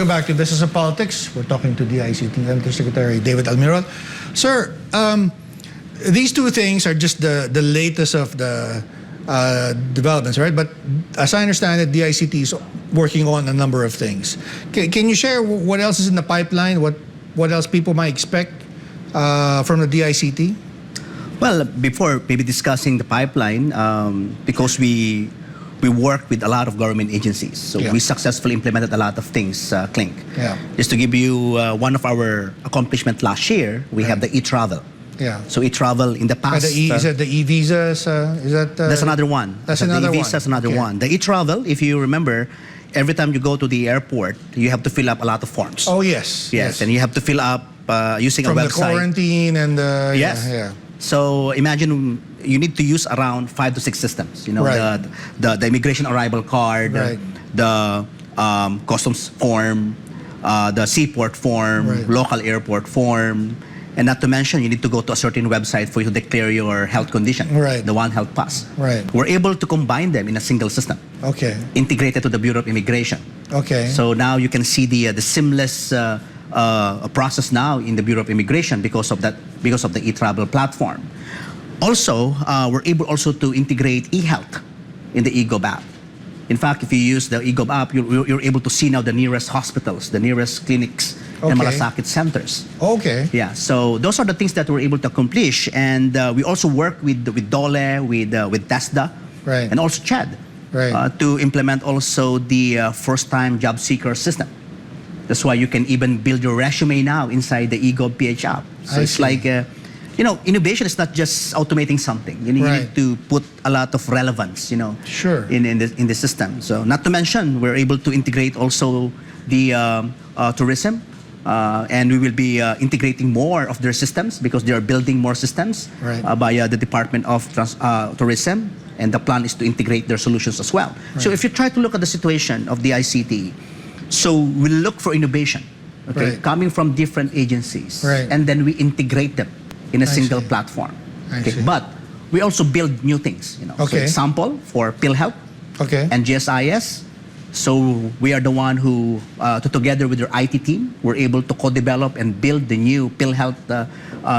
Welcome back to Business and Politics. We're talking to the ICT Undersecretary David ALMIROL. Sir, these two things are just the latest of the developments, right? But as I understand it, the ICT is working on a number of things. Can you share what else is in the pipeline? What else people might expect from the DICT? Well, before maybe discussing the pipeline, because we work with a lot of government agencies, so we successfully implemented a lot of things, Clink. Just to give you one of our accomplishments last year, we have the e-travel. So e-travel in the past. Is that the e-visas? Is that? That's another one. That's another one. That's another one. The e-travel, if you remember, every time you go to the airport, you have to fill up a lot of forms. Oh yes. Yes, and you have to fill up using from a website. From the quarantine and the yes. So imagine you need to use around 5 to 6 systems. You know, the immigration arrival card, the customs form, the seaport form, local airport form, and not to mention you need to go to a certain website for you to declare your health condition, the One Health Pass. We're able to combine them in a single system. Integrated to the Bureau of Immigration. So now you can see the seamless process now in the Bureau of Immigration because of the e-travel platform. Also, we're able also to integrate e-health in the eGov app. In fact, if you use the eGov app, you're able to see now the nearest hospitals, the nearest clinics, and malasakit centers. Yeah, so those are the things that we're able to accomplish, and we also work with DOLE, with TESDA, and also CHED to implement also the first-time job seeker system. That's why you can even build your resume now inside the eGov PH app. So it's like, you know, innovation is not just automating something. You need to put a lot of relevance, you know, in the system. So not to mention, we're able to integrate also the tourism, and we will be integrating more of their systems because they are building more systems by the Department of Tourism, and the plan is to integrate their solutions as well. So if you try to look at the situation of the ICT, so we look for innovation, coming from different agencies, and then we integrate them in a single platform. But we also build new things, you know. For example, for PhilHealth and GSIS, so we are the one who, together with their IT team, we're able to co-develop and build the new PhilHealth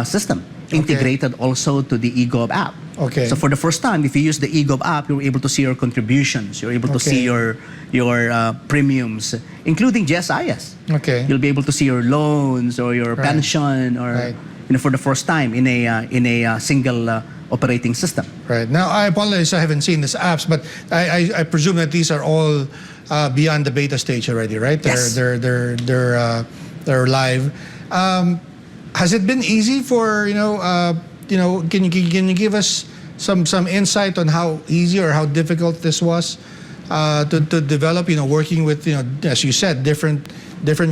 system, integrated also to the eGov app. So for the first time, if you use the eGov app, you're able to see your contributions, you're able to see your premiums, including GSIS. You'll be able to see your loans or your pension, or you know, for the first time in a single operating system. Now, I apologize, I haven't seen these apps, but I presume that these are all beyond the beta stage already, right? They're live. Has it been easy for can you give us some insight on how easy or how difficult this was to develop? You know, working with, as you said, different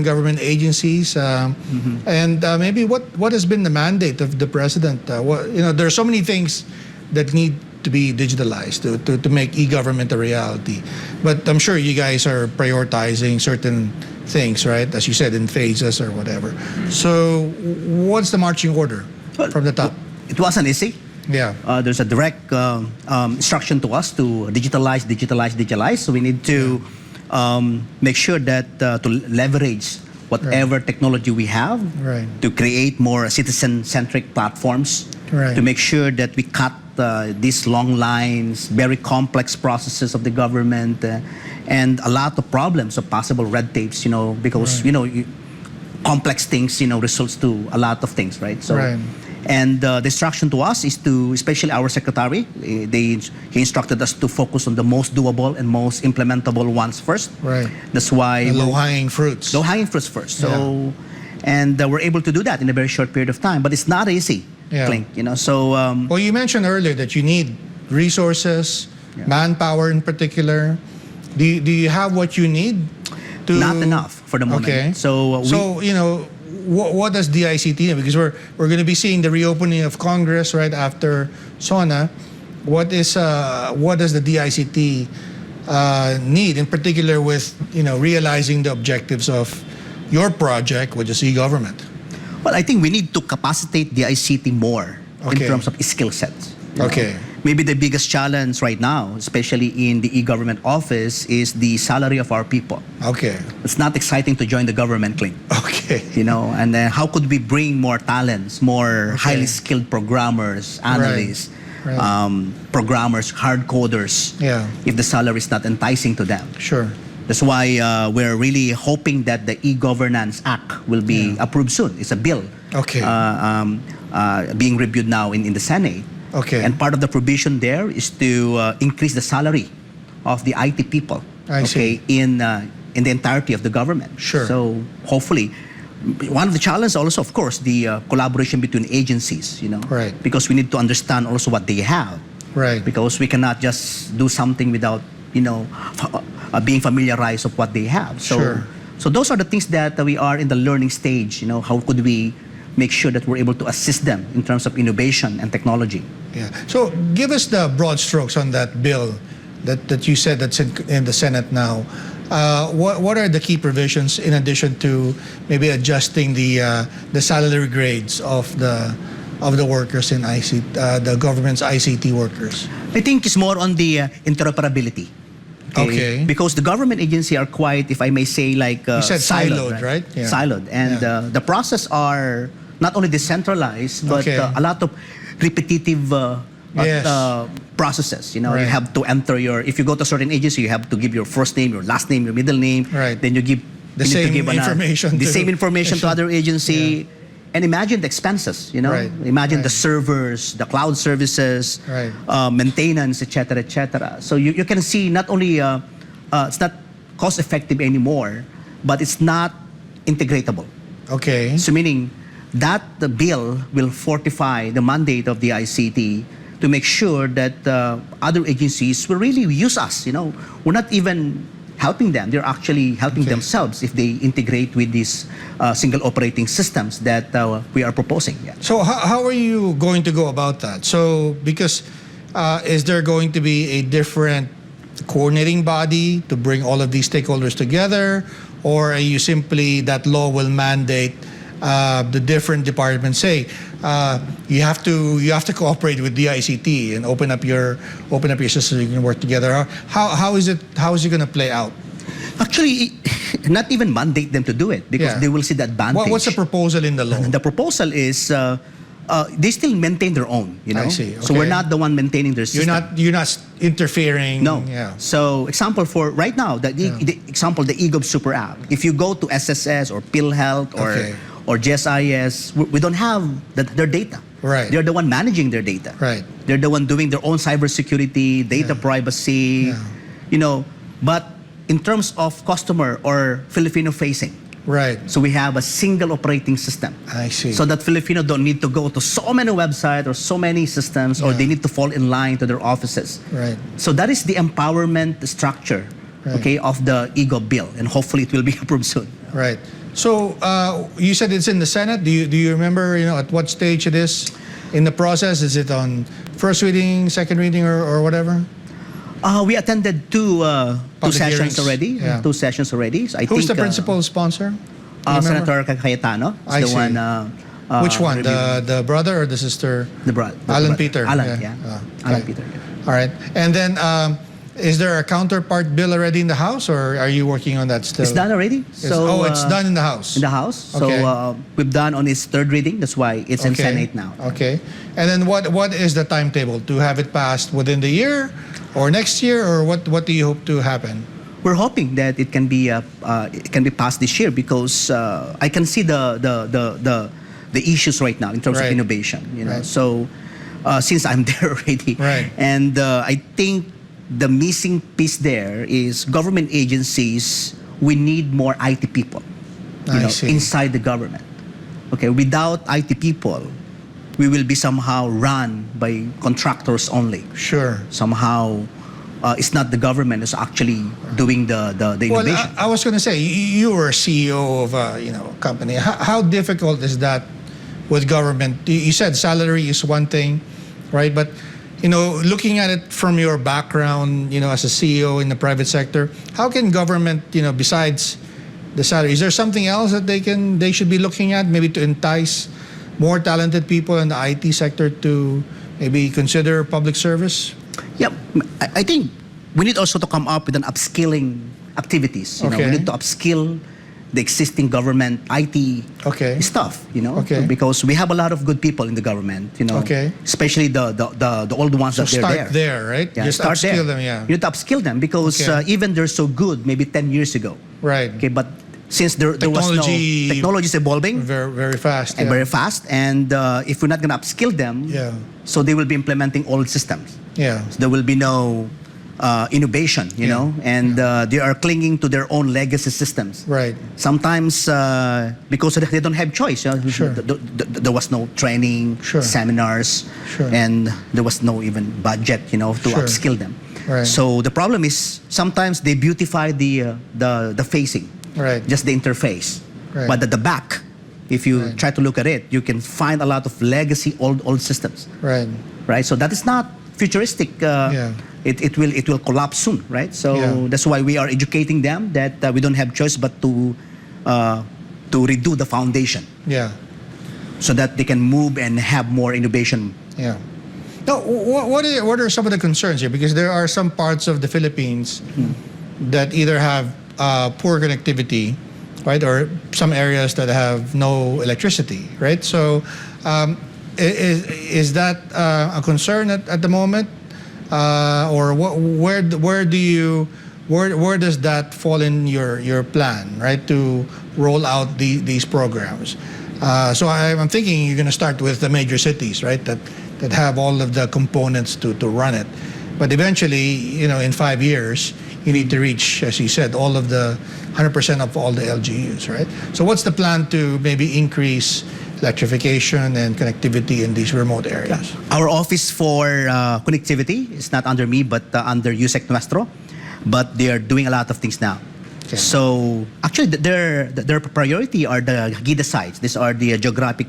government agencies, and maybe what has been the mandate of the president? There are so many things that need to be digitalized to make e-government a reality. But I'm sure you guys are prioritizing certain things, right? As you said, in phases or whatever. So what's the marching order from the top? It wasn't easy. There's a direct instruction to us to digitalize. So we need to make sure that to leverage whatever technology we have to create more citizen-centric platforms, to make sure that we cut these long lines, very complex processes of the government, and a lot of problems of possible red tapes, because complex things, results to a lot of things, right? So, and the instruction to us is to, especially our secretary, he instructed us to focus on the most doable and most implementable ones first. That's why the low-hanging fruits. Low-hanging fruits first. So, and we're able to do that in a very short period of time. But it's not easy, Clink, So, well, you mentioned earlier that you need resources, manpower in particular. Do you have what you need? Not enough for the moment. So what does the ICT need? Because we're going to be seeing the reopening of Congress right after SONA. What does the DICT need in particular with realizing the objectives of your project, which is e-government? Well, I think we need to capacitate the ICT more in terms of skill sets. maybe the biggest challenge right now, especially in the e-government office, is the salary of our people. Okay. It's not exciting to join the government, Cling. Okay. You know, and then how could we bring more talents, more highly skilled programmers, analysts, programmers, hard coders, if the salary is not enticing to them? Sure. That's why we're really hoping that the e-governance act will be approved soon. It's a bill being reviewed now in the Senate. Okay. And part of the provision there is to increase the salary of the IT people. I see. In the entirety of the government. Sure. So hopefully, one of the challenges also, of course, the collaboration between agencies. You know. Right. Because we need to understand also what they have. Right. Because we cannot just do something without being familiarized of what they have. So, sure. So those are the things that we are in the learning stage. You know, how could we make sure that we're able to assist them in terms of innovation and technology? Yeah. So give us the broad strokes on that bill that you said that's in the Senate now. What are the key provisions in addition to maybe adjusting the salary grades of the workers in the government's ICT workers? I think it's more on the interoperability. Okay. Because the government agency are quite, if I may say, like you said siloed, right? Yeah. Siloed, and the process are not only decentralized, but a lot of repetitive processes. You know, you have to enter if you go to a certain agency, you have to give your first name, your last name, your middle name. Right. Then you give the same information to other agency. And imagine the expenses, you know. Right. Imagine the servers, the cloud services, maintenance, etc., etc. So you can see not only it's not cost effective anymore, but it's not integratable. Okay. So meaning that the bill will fortify the mandate of the ICT to make sure that other agencies will really use us. You know, we're not even helping them; they're actually helping themselves if they integrate with these single operating systems that we are proposing. Yeah. So how are you going to go about that? So because is there going to be a different coordinating body to bring all of these stakeholders together, or are you simply that law will mandate the different departments say you have to cooperate with the ICT and open up your system so you can work together? How is it going to play out? Actually, not even mandate them to do it because they will see the advantage. What's the proposal in the law? The proposal is they still maintain their own. You know, I see. Okay. So we're not the one maintaining their system. You're not interfering. No. Yeah. So example for right now, the example, the eGov Super App. If you go to SSS or PhilHealth or GSIS, we don't have their data. Right. They're the one managing their data. Right. They're the one doing their own cybersecurity, data privacy. Yeah. You know, but in terms of customer or Filipino facing. Right. So we have a single operating system. I see. So that Filipino don't need to go to so many websites or so many systems or they need to fall in line to their offices. Right. So that is the empowerment structure, of the eGov bill, and hopefully it will be approved soon. Right. So you said it's in the Senate. Do you remember at what stage it is in the process? Is it on first reading, second reading, or whatever? We attended two sessions hearings. already. Yeah. 2 sessions already. So I Who's think the principal sponsor? Senator Cayetano. I the see. one. Which one? The brother or the sister? The brother. Alan Peter. Alan, Alan Okay. Peter. All right. And then, is there a counterpart bill already in the House, or are you working on that still? It's done already. It's done in the House. In the House. Okay. So we've done on its 3rd reading. That's why it's in Senate now. Okay. And then what is the timetable to have it passed within the year, or next year, or what do you hope to happen? We're hoping that it can be passed this year because I can see the issues right now in terms of innovation. You know, so since I'm there already, and I think the missing piece there is government agencies. We need more IT people, inside the government. Okay, without IT people, we will be somehow run by contractors only. Sure. Somehow, it's not the government that's actually doing the innovation. Well, I was going to say, you were a CEO of a company. How difficult is that with government? You said salary is one thing, right? But looking at it from your background, as a CEO in the private sector, how can government, besides the salary, is there something else that they should be looking at, maybe to entice more talented people in the IT sector to maybe consider public service? Yeah, I think we need also to come up with an upskilling activities. You know, we need to upskill the existing government IT stuff, you know, because we have a lot of good people in the government, you know, especially the old ones that they're there. Start there, right? Yeah, just start upskill there. them, yeah. You need to upskill them because even they're so good maybe 10 years ago. Right. Okay, but since there was no technology is evolving very fast, and very fast, and if we're not going to upskill them, so they will be implementing old systems. Yeah. So there will be no innovation, you know, and they are clinging to their own legacy systems. Right. Sometimes because they don't have choice. You know? There was no training, seminars, and there was no even budget, you know, to upskill them. Right. So the problem is sometimes they beautify the facing, just the interface, but at the back, if you try to look at it, you can find a lot of legacy old systems. Right. So that is not futuristic. It will collapse soon, right? So that's why we are educating them that we don't have choice but to redo the foundation. So that they can move and have more innovation. Now, what are some of the concerns here? Because there are some parts of the Philippines that either have poor connectivity, right, or some areas that have no electricity, right? So, is that a concern at the moment? Or where does that fall in your plan, right, to roll out these programs? So I'm thinking you're going to start with the major cities, right, that have all of the components to run it. But eventually, you know, in 5 years, you need to reach, as you said, all of the 100% of all the LGUs, right? So what's the plan to maybe increase electrification and connectivity in these remote areas? Our office for connectivity is not under me, but under USEC Nuestro. But they are doing a lot of things now. So actually, their priority are the GIDA sites. These are the geographic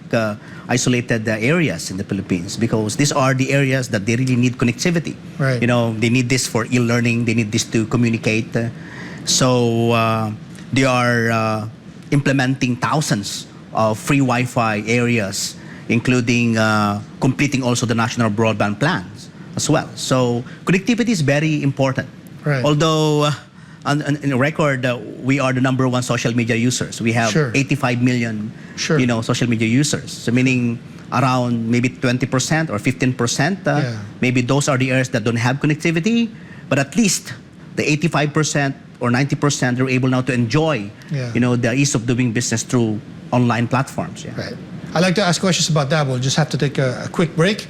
isolated areas in the Philippines because these are the areas that they really need connectivity. You know, they need this for e-learning. They need this to communicate. So they are implementing thousands of free Wi-Fi areas, including completing also the national broadband plans as well. So connectivity is very important. Although in a record, we are the #1 social media users. We have 85 million, you know, social media users. So meaning around maybe 20% or 15%. Maybe those are the areas that don't have connectivity, but at least the 85% or 90% are able now to enjoy, you know, the ease of doing business through online platforms. Right. I'd like to ask questions about that. We'll just have to take a quick break.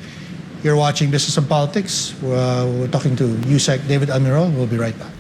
You're watching Business and Politics. We're talking to USEC David ALMIROL. We'll be right back.